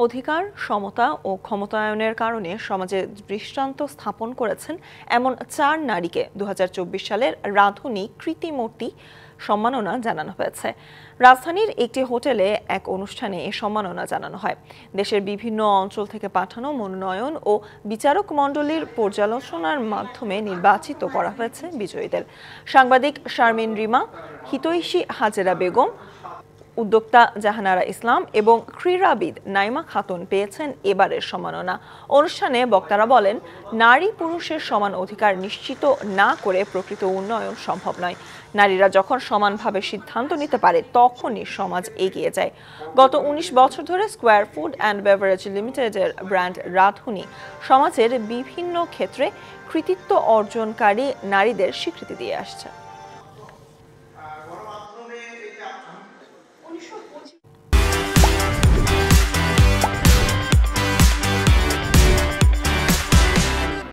অধিকার, সমতা ও ক্ষমতায়নের কারণে সমাজে দৃষ্টান্ত স্থাপন করেছেন এমন 4 নারীকে 2024 সালের রাঁধুনি কৃতিমূর্তি সম্মাননা জানানো হয়েছে। রাজধানীর একটি হোটেলে এক অনুষ্ঠানে এ সম্মাননা জানানো হয়। দেশের বিভিন্ন অঞ্চল থেকে পাঠানো মনোনয়ন ও বিচারক মণ্ডলীর পর্যালোচনার মাধ্যমে নির্বাচিত করা হয়েছে বিজয়ীদের। সাংবাদিক শারমিন রিমা, হিতৈষী হাজেরা বেগম, উদ্যোক্তা জাহানারা ইসলাম এবং ক্রীড়াবিদ নাইমা খাতুন পেয়েছেন এবারের সম্মাননা। অনুষ্ঠানে বক্তারা বলেন, নারী পুরুষের সমান অধিকার নিশ্চিত না করে প্রকৃত উন্নয়ন সম্ভব নয়। নারীরা যখন সমানভাবে সিদ্ধান্ত নিতে পারে তখনই সমাজ এগিয়ে যায়। গত 19 বছর ধরে স্কয়ার ফুড অ্যান্ড বেভারেজ লিমিটেডের ব্র্যান্ড রাঁধুনি সমাজের বিভিন্ন ক্ষেত্রে কৃতিত্ব অর্জনকারী নারীদের স্বীকৃতি দিয়ে আসছে।